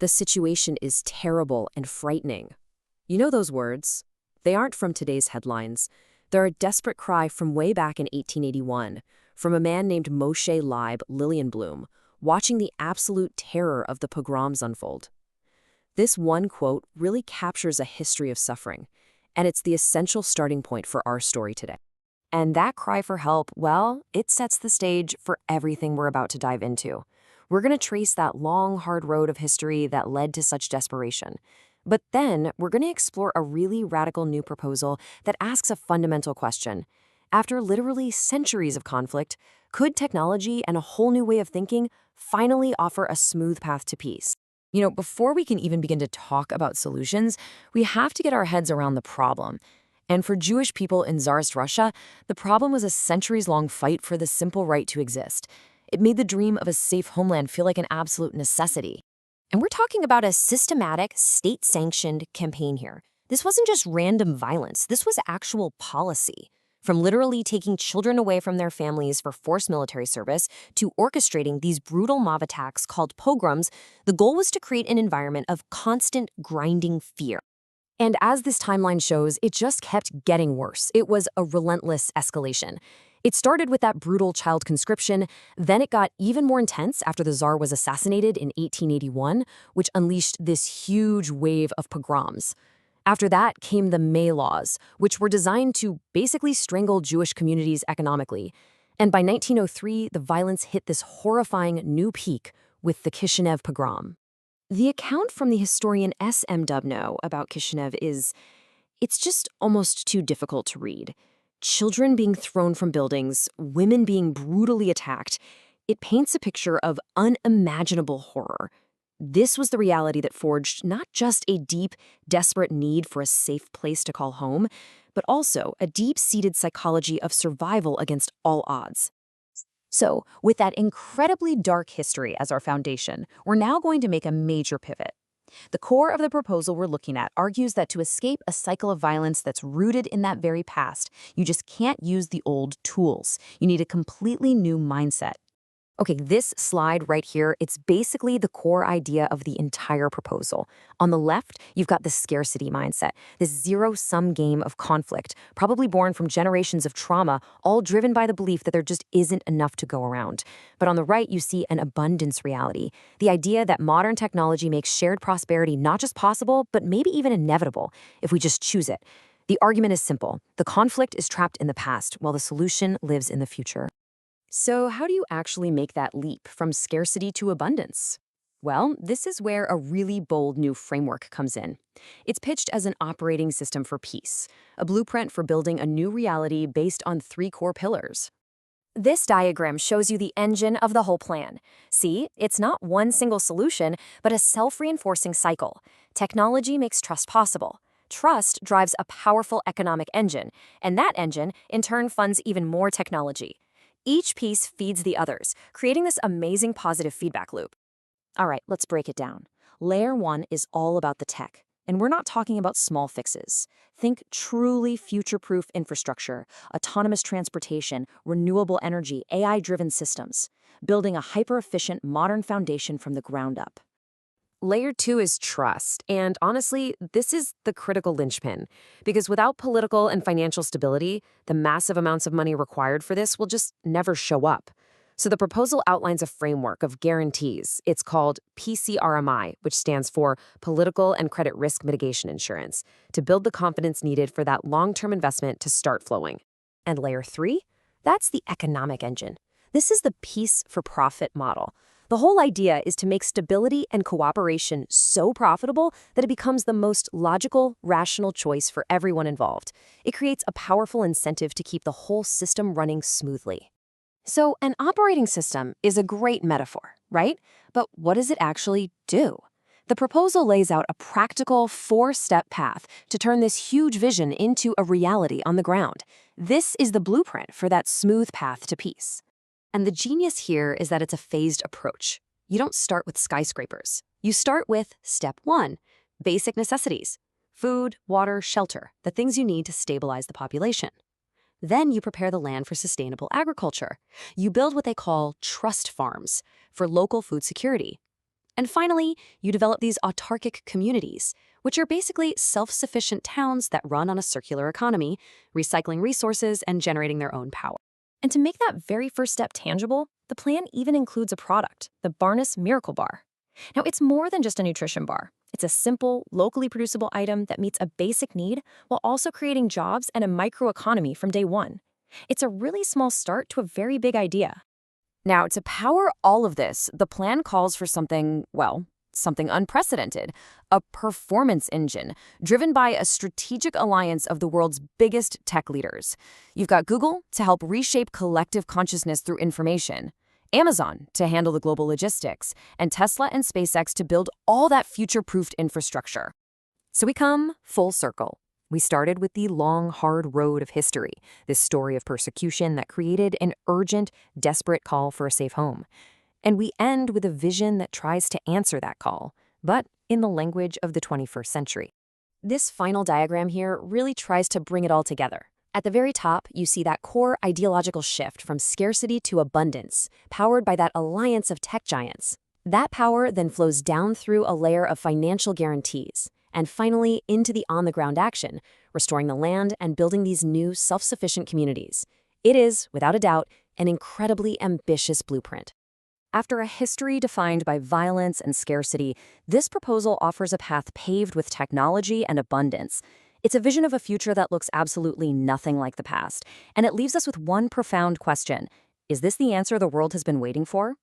The situation is terrible and frightening. You know those words? They aren't from today's headlines. They're a desperate cry from way back in 1881, from a man named Moshe Leib Lilienblum, watching the absolute terror of the pogroms unfold. This one quote really captures a history of suffering, and it's the essential starting point for our story today. And that cry for help, well, it sets the stage for everything we're about to dive into. We're going to trace that long, hard road of history that led to such desperation. But then we're going to explore a really radical new proposal that asks a fundamental question. After literally centuries of conflict, could technology and a whole new way of thinking finally offer a smooth path to peace? Before we can even begin to talk about solutions, we have to get our heads around the problem. And for Jewish people in Tsarist Russia, the problem was a centuries-long fight for the simple right to exist. It made the dream of a safe homeland feel like an absolute necessity. And we're talking about a systematic, state-sanctioned campaign here. This wasn't just random violence. This was actual policy. From literally taking children away from their families for forced military service to orchestrating these brutal mob attacks called pogroms, the goal was to create an environment of constant grinding fear. And as this timeline shows, it just kept getting worse. It was a relentless escalation. It started with that brutal child conscription, then it got even more intense after the Tsar was assassinated in 1881, which unleashed this huge wave of pogroms. After that came the May Laws, which were designed to basically strangle Jewish communities economically. And by 1903, the violence hit this horrifying new peak with the Kishinev pogrom. The account from the historian S.M. Dubno about Kishinev it's just almost too difficult to read. Children being thrown from buildings, women being brutally attacked. It paints a picture of unimaginable horror. This was the reality that forged not just a deep, desperate need for a safe place to call home, but also a deep-seated psychology of survival against all odds. So, with that incredibly dark history as our foundation, we're now going to make a major pivot. The core of the proposal we're looking at argues that to escape a cycle of violence that's rooted in that very past, you just can't use the old tools. You need a completely new mindset. Okay, this slide right here, it's basically the core idea of the entire proposal. On the left, you've got the scarcity mindset, this zero-sum game of conflict, probably born from generations of trauma, all driven by the belief that there just isn't enough to go around. But on the right, you see an abundance reality, the idea that modern technology makes shared prosperity not just possible, but maybe even inevitable, if we just choose it. The argument is simple. The conflict is trapped in the past, while the solution lives in the future. So how do you actually make that leap from scarcity to abundance? Well, this is where a really bold new framework comes in. It's pitched as an operating system for peace, a blueprint for building a new reality based on 3 core pillars. This diagram shows you the engine of the whole plan. See, it's not one single solution, but a self-reinforcing cycle. Technology makes trust possible. Trust drives a powerful economic engine, and that engine, in turn, funds even more technology. Each piece feeds the others, creating this amazing positive feedback loop. All right, let's break it down. Layer 1 is all about the tech, and we're not talking about small fixes. Think truly future-proof infrastructure, autonomous transportation, renewable energy, AI-driven systems, building a hyper-efficient modern foundation from the ground up. Layer 2 is trust, and honestly, this is the critical linchpin, because without political and financial stability, the massive amounts of money required for this will just never show up. So the proposal outlines a framework of guarantees. It's called PCRMI, which stands for Political and Credit Risk Mitigation Insurance, to build the confidence needed for that long-term investment to start flowing. And Layer 3? That's the economic engine. This is the peace for profit model. The whole idea is to make stability and cooperation so profitable that it becomes the most logical, rational choice for everyone involved. It creates a powerful incentive to keep the whole system running smoothly. So an operating system is a great metaphor, right? But what does it actually do? The proposal lays out a practical 4-step path to turn this huge vision into a reality on the ground. This is the blueprint for that smooth path to peace. And the genius here is that it's a phased approach. You don't start with skyscrapers. You start with step 1, basic necessities: food, water, shelter, the things you need to stabilize the population. Then you prepare the land for sustainable agriculture. You build what they call trust farms for local food security. And finally, you develop these autarkic communities, which are basically self-sufficient towns that run on a circular economy, recycling resources and generating their own power. And to make that very first step tangible, the plan even includes a product, the Barnes Miracle Bar. Now, it's more than just a nutrition bar. It's a simple, locally producible item that meets a basic need while also creating jobs and a microeconomy from day one. It's a really small start to a very big idea. Now, to power all of this, the plan calls for something, well, something unprecedented, a performance engine driven by a strategic alliance of the world's biggest tech leaders. You've got Google to help reshape collective consciousness through information, Amazon to handle the global logistics, and Tesla and SpaceX to build all that future-proofed infrastructure. So we come full circle. We started with the long, hard road of history, this story of persecution that created an urgent, desperate call for a safe home. And we end with a vision that tries to answer that call, but in the language of the 21st century. This final diagram here really tries to bring it all together. At the very top, you see that core ideological shift from scarcity to abundance, powered by that alliance of tech giants. That power then flows down through a layer of financial guarantees, and finally into the on-the-ground action, restoring the land and building these new self-sufficient communities. It is, without a doubt, an incredibly ambitious blueprint. After a history defined by violence and scarcity, this proposal offers a path paved with technology and abundance. It's a vision of a future that looks absolutely nothing like the past, and it leaves us with one profound question. Is this the answer the world has been waiting for?